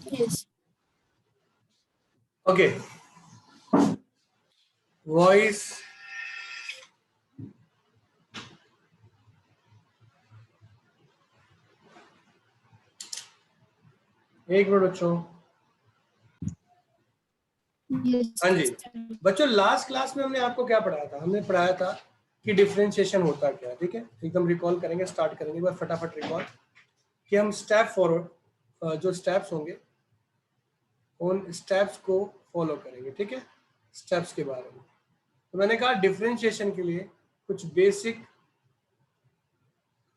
Yes. Okay, voice एक minute बच्चों। Yes. हाँ जी बच्चों, लास्ट क्लास में हमने आपको क्या पढ़ाया था? हमने पढ़ाया था कि डिफरेंशिएशन होता क्या है। ठीक है, एकदम रिकॉल करेंगे, स्टार्ट करेंगे एक बार फटाफट रिकॉल कि हम स्टेप फॉरवर्ड, जो स्टेप्स होंगे उन स्टेप्स को फॉलो करेंगे। ठीक है, स्टेप्स के बारे में तो मैंने कहा डिफरेंशिएशन के लिए कुछ बेसिक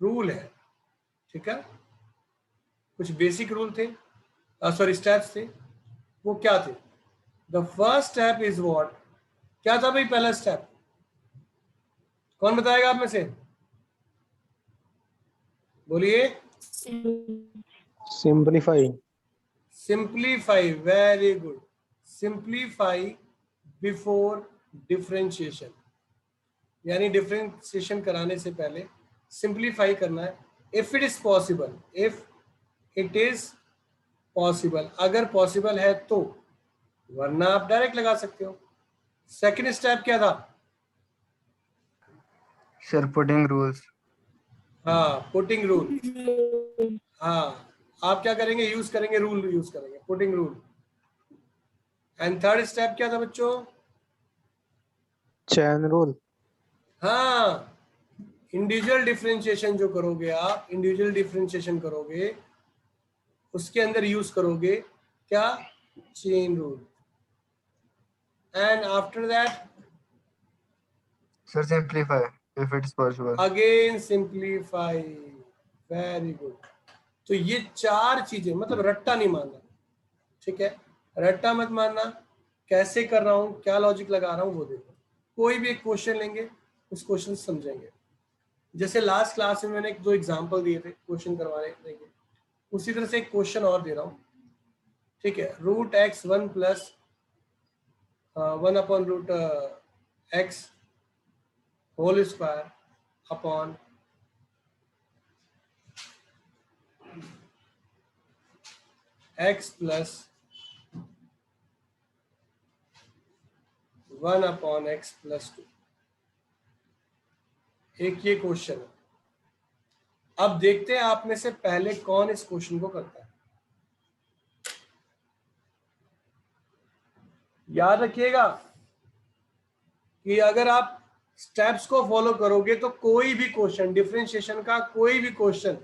रूल है। ठीक है, कुछ बेसिक रूल थे, सॉरी स्टेप्स थे। वो क्या थे? The first step is what? क्या था भाई पहला स्टेप? कौन बताएगा आप में से? बोलिए। Simplify. Simplify, very good. Simplify before differentiation, यानी डिफरेंशिएशन कराने से पहले सिंप्लीफाई करना है। If it is possible, if it is possible, अगर पॉसिबल है तो, वरना आप डायरेक्ट लगा सकते हो। सेकंड स्टेप क्या था? Sir putting rules. हाँ, पुटिंग रूल। हाँ, आप क्या करेंगे? यूज करेंगे, रूल यूज करेंगे, putting rule. And third step क्या था बच्चों? Chain rule. हाँ, इंडिविजुअल डिफरेंशिएशन जो करोगे आप, इंडिविजुअल डिफरेंशिएशन करोगे उसके अंदर यूज करोगे क्या? Chain rule. And after that sir simplify if it is possible. Again simplify, very good. तो ये चार चीजें, मतलब रट्टा नहीं मानना। ठीक है, रट्टा मत मानना। कैसे कर रहा हूं, क्या लॉजिक लगा रहा हूं वो देखो। कोई भी एक क्वेश्चन लेंगे, उस क्वेश्चन से समझेंगे। जैसे लास्ट क्लास में मैंने एक दो एग्जांपल दिए थे क्वेश्चन करवाने के, उसी तरह से एक क्वेश्चन और दे रहा हूं। ठीक है, root x one plus 1 upon root x whole square upon x plus 1 upon x plus 2। एक ये क्वेश्चन है। अब देखते हैं आप में से पहले कौन इस क्वेश्चन को करता है। याद रखिएगा कि अगर आप स्टेप्स को फॉलो करोगे तो कोई भी क्वेश्चन, डिफरेंशिएशन का कोई भी क्वेश्चन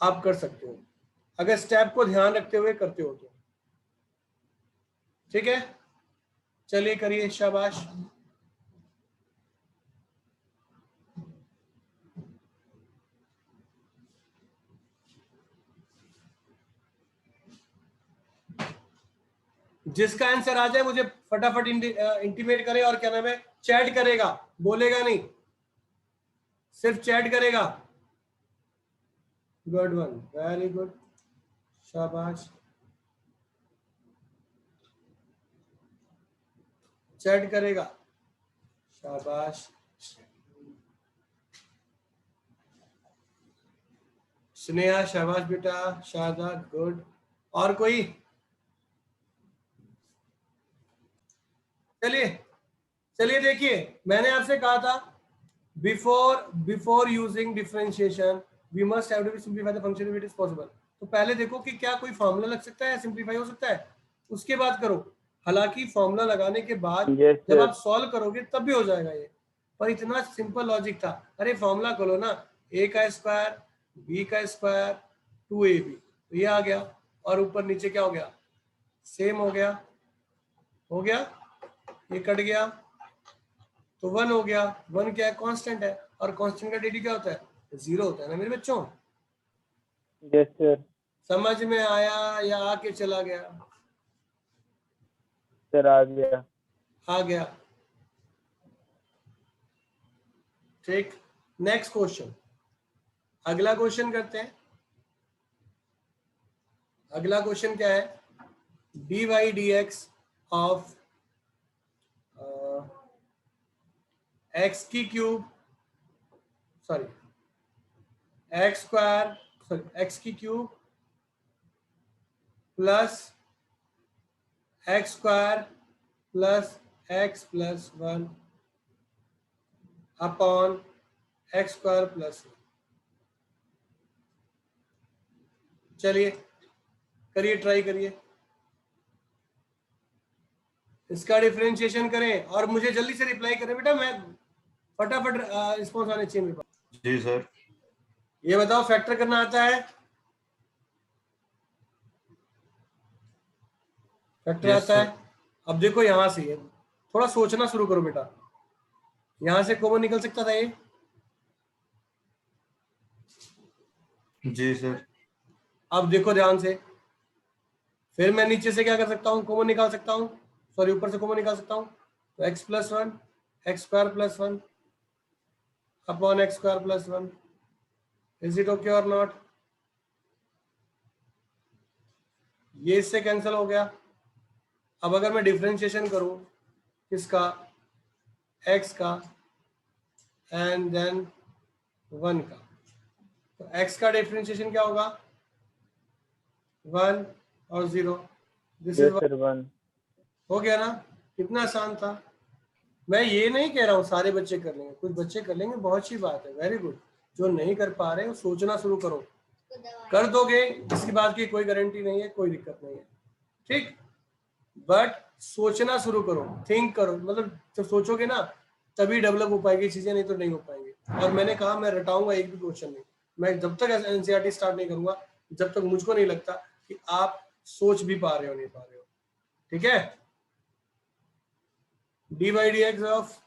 आप कर सकते हो, अगर स्टेप को ध्यान रखते हुए करते हो तो। ठीक है, चलिए करिए, शाबाश। जिसका आंसर आ जाए मुझे फटाफट इंटीमेट करे, और क्या नाम है, चैट करेगा, बोलेगा नहीं, सिर्फ चैट करेगा। गुड वन, वेरी गुड, शाबाश। चैट करेगा, शाबाश। स्नेहा, शाबाश बेटा, शादाब, गुड। और कोई? चलिए चलिए, देखिए मैंने आपसे कहा था before using differentiation we must have to simplify the function if it is possible. तो पहले देखो कि क्या कोई फॉर्मूला लग सकता है, सिंप्लीफाई हो सकता है, उसके बाद करो। हालांकि फॉर्मूला लगाने के बाद जब आप सॉल्व करोगे तब भी हो जाएगा ये, पर इतना सिंपल लॉजिक था। अरे फॉर्मूला खोलो ना, ए का स्क्वायर बी का स्क्वायर 2ab, तो ये आ गया, और ऊपर नीचे क्या हो गया? सेम हो गया, हो गया, ये कट गया तो 1 हो गया। 1 क्या है? कांस्टेंट है, और कांस्टेंट का डेरिवेटिव क्या होता है? 0 होता है ना मेरे बच्चों। Yes sir. समझ में आया या आके चला गया? सर आ गया। आ गया। ठीक, नेक्स्ट क्वेश्चन, अगला क्वेश्चन करते हैं। अगला क्वेश्चन क्या है? dy dx ऑफ एक्स की cube, sorry x square, sorry x की cube plus x square plus x plus 1 upon x square plus 1। चलिए करिए, ट्राई करिए, इसका डिफरेंशिएशन करें और मुझे जल्दी से रिप्लाई करें बेटा, मैं फटाफट रिस्पॉन्स आने चाहिए मेरे पास। जी सर। ये बताओ फैक्टर करना आता है? फैक्टर Yes, आता है। sir. अब देखो यहां से है, थोड़ा सोचना शुरू करो बेटा, यहां से कॉमन निकल सकता था ये। जी सर। अब देखो ध्यान से, फिर मैं नीचे से क्या कर सकता हूँ, कॉमन निकाल सकता हूँ, सॉरी ऊपर से कॉमन निकाल सकता हूँ। तो x plus 1 x square plus 1 upon x square plus 1। Is it okay और नॉट? ये इससे कैंसिल हो गया। अब अगर मैं डिफरेंशिएशन करूं किसका, x का एंड देन 1 का, तो x का डिफरेंशिएशन क्या होगा, 1 और 0। This is 1। हो गया ना, कितना आसान था। मैं ये नहीं कह रहा हूँ सारे बच्चे कर लेंगे, कुछ बच्चे कर लेंगे, बहुत अच्छी बात है, वेरी गुड। जो नहीं कर पा रहे हो सोचना शुरू करो, कर दोगे, इसकी बात की कोई गारंटी नहीं है, कोई दिक्कत नहीं है, ठीक। बट सोचना शुरू करो, थिंक करो, मतलब जब सोचोगे ना तभी डेवलप हो पाएगी चीजें, नहीं तो नहीं हो पाएंगी। और मैंने कहा मैं रटाऊंगा एक भी क्वेश्चन नहीं, मैं जब तक एनसीईआरटी स्टार्ट नहीं करूंगा जब तक मुझको नहीं लगता कि आप सोच भी पा रहे हो, नहीं पा रहे हो, ठीक है। D by D x of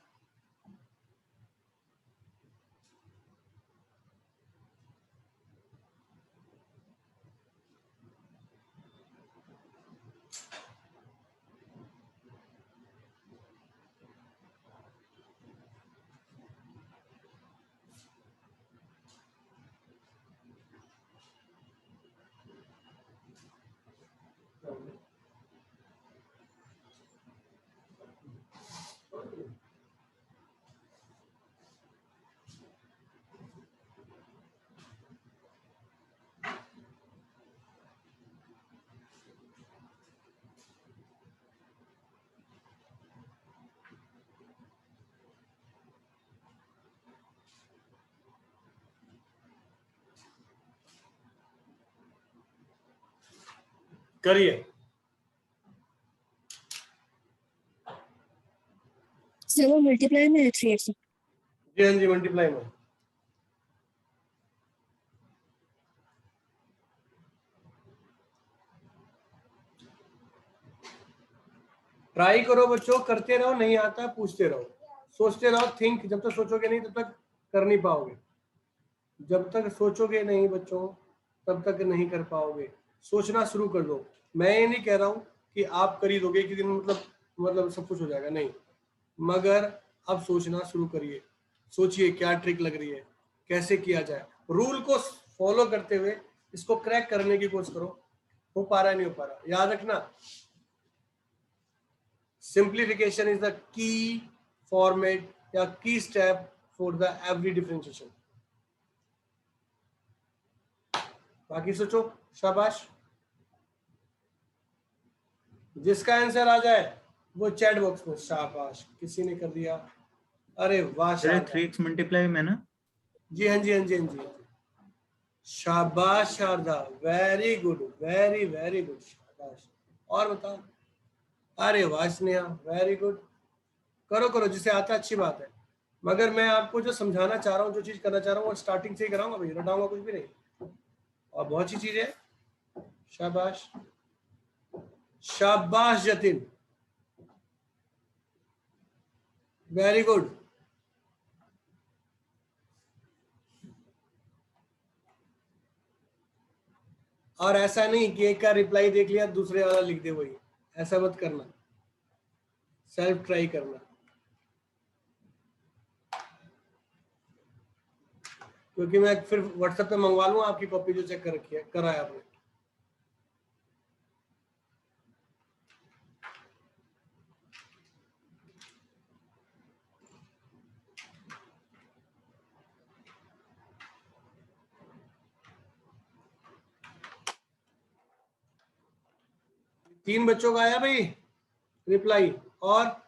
करिए। सर वो मल्टीप्लाई में है 3x। जी हाँ जी, मल्टीप्लाई में। ट्राई करो बच्चों, करते रहो, नहीं आता पूछते रहो, सोचते रहो, थिंक। जब तक सोचोगे नहीं तब तक कर नहीं पाओगे, जब तक सोचोगे नहीं बच्चों तब तक नहीं कर पाओगे। सोचना शुरू कर दो। मैं ये नहीं कह रहा हूँ कि आप कर ही दोगे कि दिन मतलब सब कुछ हो जाएगा, नहीं, मगर अब सोचना शुरू करिए, सोचिए क्या ट्रिक लग रही है, कैसे किया जाए, रूल को फॉलो करते हुए इसको क्रैक करने की कोशिश करो। हो पा रहा है, नहीं हो पा रहा, याद रखना, simplification is the key format या key step for the every differentiation। बाकी सोचो, शाबाश। जिसका आंसर आ जाए वो चैट बॉक्स में शाबाश, किसी ने कर दिया, अरे वाह शारदा। 3x मल्टीप्लाई में ना? जी हाँ जी, हाँ जी, हाँ जी, शाबाश Sharda, very good, very very good, शाबाश। और बताओ, अरे वाह स्नेहा, वेरी गुड। करो करो, जिसे आता है अच्छी बात है, मगर मैं आपको जो समझाना चाह रहा हूँ, जो चीज करना चाह रहा हूँ वो स्टार्टिंग से ही कराऊंगा भाई, रटाऊंगा कुछ भी नहीं। और बहुत अच्छी चीज है, शाबाश शाबाश जतिन, वेरी गुड। और ऐसा नहीं कि एक का रिप्लाई देख लिया दूसरे वाला लिख दे वही, ऐसा मत करना, सेल्फ ट्राई करना, क्योंकि मैं फिर व्हाट्सएप पे मंगवा लूंगा आपकी कॉपी जो चेक कर रखी है, करा है आपने। 3 बच्चों का आया भाई रिप्लाई। और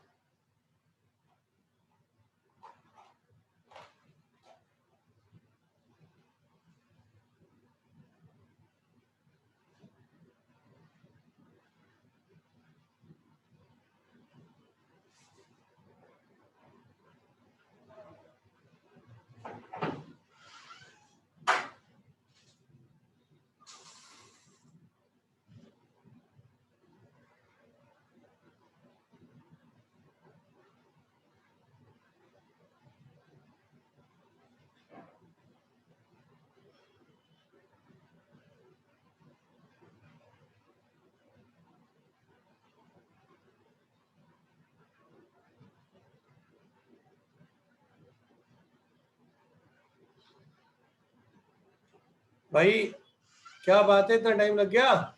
भाई क्या बात है, इतना टाइम लग गया?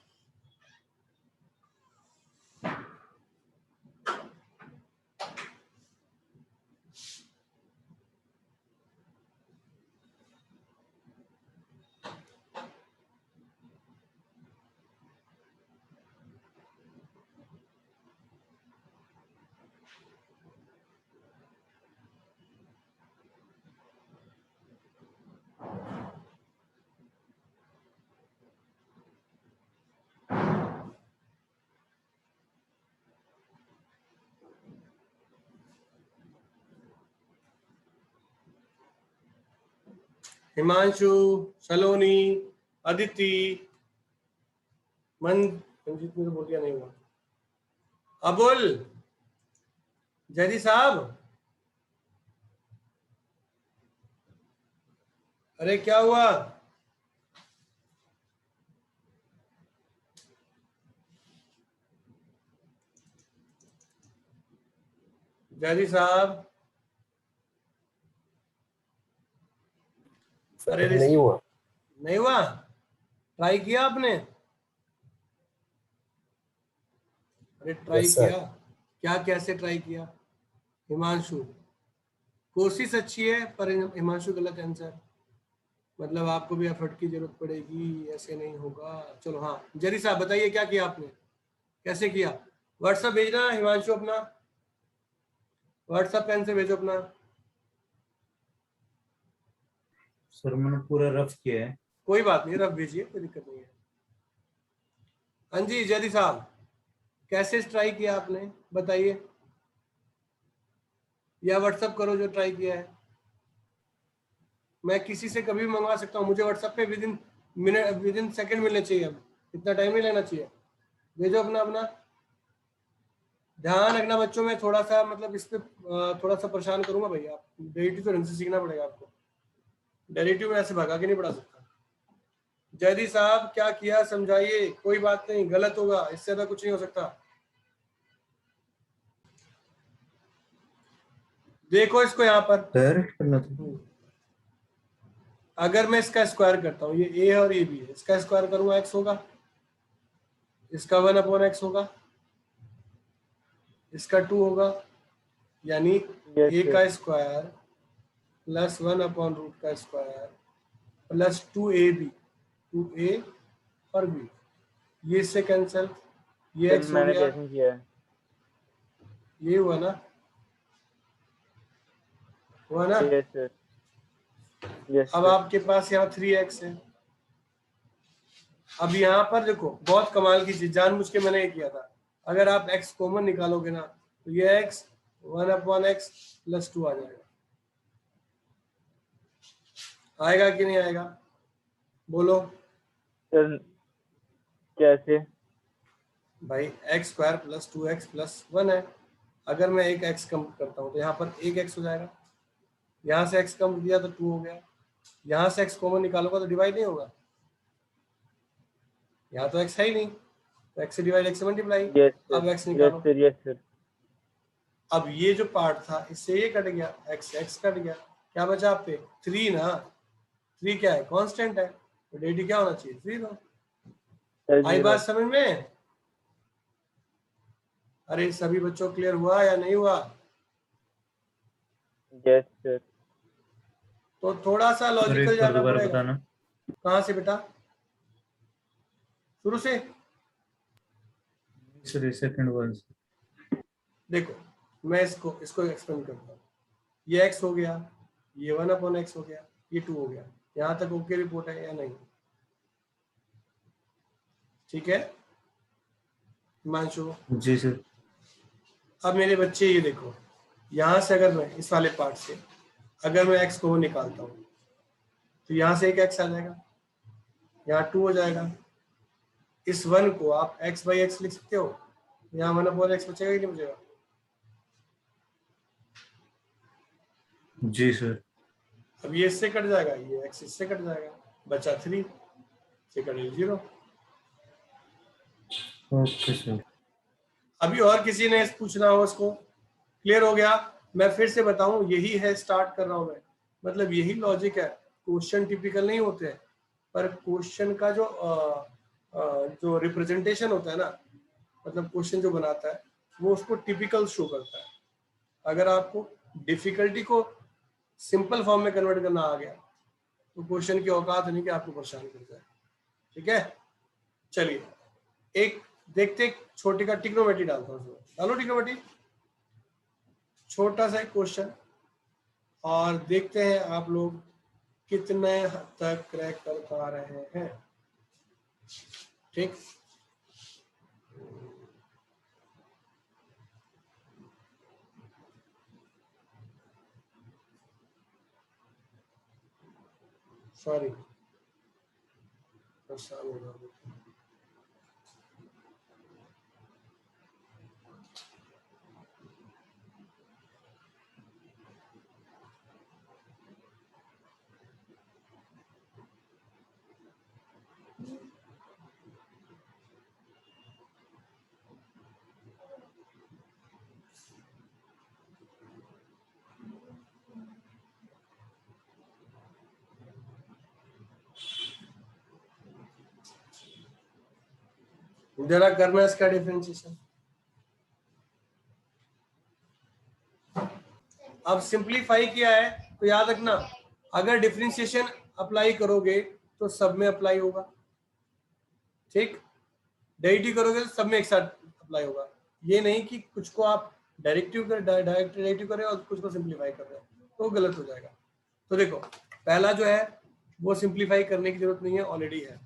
हिमांशु, सलोनी, अदिति, मंजीत ने तो बोल दिया नहीं हुआ। अबुल, जयदी साहब, अरे क्या हुआ? जयदी साहब, अरे नहीं हुआ। नहीं हुआ? ट्राई किया आपने? अरे ट्राई Yes, sir. किया क्या? कैसे ट्राई किया? हिमांशु, कोशिश अच्छी है पर हिमांशु गलत आंसर। मतलब आपको भी एफर्ट की जरूरत पड़ेगी, ऐसे नहीं होगा। चलो हाँ, जरी साहब बताइए क्या किया आपने, कैसे किया? व्हाट्सएप भेजना हिमांशु, अपना व्हाट्सएप पेन से भेजो अपना। सर मैंने पूरा रफ किया है। कोई बात नहीं, रफ भेजिए, कोई दिक्कत नहीं है। हाँ जी जयदी साहब, कैसे ट्राई किया आपने बताइए, या व्हाट्सएप करो जो ट्राई किया है। मैं किसी से कभी भी मंगवा सकता हूँ, मुझे व्हाट्सएप पे विद इन सेकंड मिलने चाहिए, अब इतना टाइम नहीं लेना चाहिए। भेजो अपना अपना। ध्यान रखना बच्चों में थोड़ा सा, मतलब इस पे थोड़ा सा परेशान करूंगा भैया। आप डेरिवेटिव तो ढंग से सीखना पड़ेगा आपको, डेरिवेटिव में ऐसे भगा के नहीं पढ़ा सकता। जयदी साहब क्या किया समझाइए। कोई बात नहीं, गलत होगा, इससे ज्यादा कुछ नहीं हो सकता। देखो इसको यहाँ पर, डायरेक्ट करना था। अगर मैं इसका स्क्वायर करता हूँ, ये ए और ए बी है, इसका स्क्वायर करूंगा एक्स होगा, इसका 1/x होगा, इसका 2 होगा, यानी Yes, ए sir. का स्क्वायर प्लस 1/रूट का स्क्वायर प्लस 2ab, 2a और b, ये इससे कैंसिल, ये Sir, x हो मैंने गया, कैसे किया है? ये हुआ ना, हुआ ना। Yes, sir. Yes, अब sir. आपके पास यहाँ 3x है। अब यहाँ पर देखो बहुत कमाल की चीज, जानबूझ के मैंने ये किया था। अगर आप x कॉमन निकालोगे ना, तो ये x 1/x प्लस 2 आ जाएगा। आएगा कि नहीं आएगा बोलो Sir, कैसे? भाई? X square plus 2x plus 1 है। अगर मैं एक x कम करता हूँ तो यहाँ पर एक x हो जाएगा, यहाँ से x कम दिया तो 2 हो गया, यहाँ से x कॉमन निकालूंगा तो डिवाइड नहीं होगा, यहाँ तो x है ही नहीं, तो x से डिवाइड x से मल्टीप्लाई। Yes, sir. अब x Yes, निकालो। sir. Yes, sir. अब ये जो पार्ट था इससे ये कट गया, x कट गया, क्या बचा आप पे 3 ना। 3 क्या है? कांस्टेंट है, तो डेटी क्या होना चाहिए? 3 दो। Sir, आई 0. बात समझ में? अरे सभी बच्चों क्लियर हुआ या नहीं हुआ? Yes, sir. तो थोड़ा सा सर लॉजिकल एक बार जाना दोबारा पड़ेगा। बताना। कहाँ से बेटा? शुरू से? Sir second one. देखो मैं इसको एक्सपेंड करता हूँ। ये x हो गया, ये 1/x हो गया, ये 2 हो गया। यहाँ तक ओके रिपोर्ट है या नहीं? ठीक है हिमांशु? जी सर। अब मेरे बच्चे ये देखो, यहाँ से अगर मैं इस वाले पार्ट से अगर मैं x को निकालता हूँ तो यहाँ से एक x आ जाएगा, यहाँ 2 हो जाएगा। इस 1 को आप x/x लिख सकते हो, यहाँ 1/x बचेगा कि नहीं बचेगा? जी सर। अब ये इससे कट जाएगा, ये x इससे कट जाएगा, बचा 3 से कटे 0। Okay sir. अभी और किसी ने पूछना हो उसको? क्लियर हो गया? मैं फिर से बताऊं, यही है, स्टार्ट कर रहा हूं मैं, मतलब यही लॉजिक है। क्वेश्चन टिपिकल नहीं होते हैं, पर क्वेश्चन का जो रिप्रेजेंटेशन होता है ना, मतलब क्वेश्चन जो बनाता है वो उसको टिपिकल शो करता है। अगर आपको डिफिकल्टी को सिंपल फॉर्म में कन्वर्ट करना आ गया तो क्वेश्चन की औकात नहीं कि आपको परेशान कर जाए। ठीक है, चलिए एक देखते एक छोटे का ट्रिग्नोमेट्री डालता हूँ। डालो ट्रिग्नोमेट्री, छोटा सा एक क्वेश्चन, और देखते हैं आप लोग कितने हद तक क्रैक कर पा रहे हैं। ठीक, सॉरी परेशान हो रहा हूँ। जरा करना इसका डिफरेंशिएशन। अब सिंपलीफाई किया है तो याद रखना, अगर डिफरेंशिएशन अप्लाई करोगे तो सब में अप्लाई होगा। ठीक, डेरिवेटिव करोगे तो सब में एक साथ अप्लाई होगा। ये नहीं कि कुछ को आप डायरेक्ट डेरिवेटिव कर रहे हो और कुछ को सिंपलीफाई कर रहे हो, तो गलत हो जाएगा। तो देखो पहला जो है वो सिंपलीफाई करने की जरूरत नहीं है, ऑलरेडी है।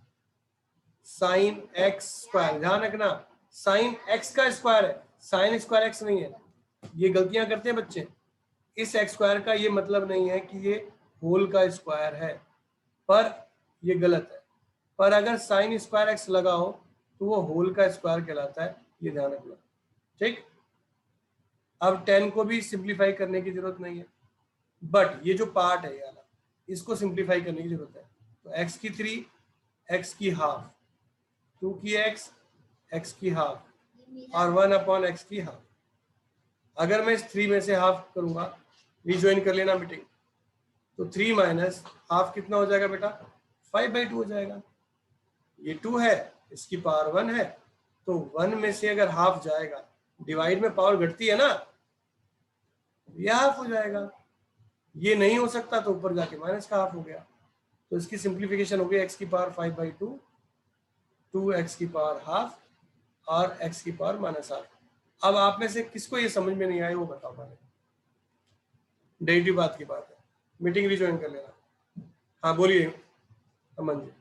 साइन एक्स स्क्वायर, ध्यान रखना साइन एक्स का स्क्वायर है, साइन स्क्वायर एक्स नहीं है। ये गलतियां करते हैं बच्चे। इस एक्स स्क्वायर का ये मतलब नहीं है कि ये होल का स्क्वायर है, पर ये गलत है। पर अगर साइन स्क्वायर एक्स लगाओ तो वो होल का स्क्वायर कहलाता है, ये ध्यान रखना। ठीक, अब 10 को भी सिंपलीफाई करने की जरूरत नहीं है, बट ये जो पार्ट है यार इसको सिंपलीफाई करने की जरूरत है। तो x की 3, x की हाफ, 2 की x की हाफ, और 1/x की हाफ। अगर मैं इस 3 में से हाफ करूंगा, रिज्वाइन कर लेना मीटिंग, तो 3 माइनस हाफ कितना हो जाएगा बेटा? 5/2 हो जाएगा। ये 2 है, इसकी पावर 1 है, तो 1 में से अगर हाफ जाएगा, डिवाइड में पावर घटती है ना, यह हाफ हो जाएगा। ये नहीं हो सकता तो ऊपर जाके माइनस का हाफ हो गया। तो इसकी सिंप्लीफिकेशन हो गई x की पावर 5/2, 2x की पावर हाफ और x की पावर -हाफ। अब आप में से किसको ये समझ में नहीं आया वो बताओ पहले। डेरिवेटिव बात की बात है, मीटिंग रिज्वाइन कर लेना। हाँ बोलिए अमन जी।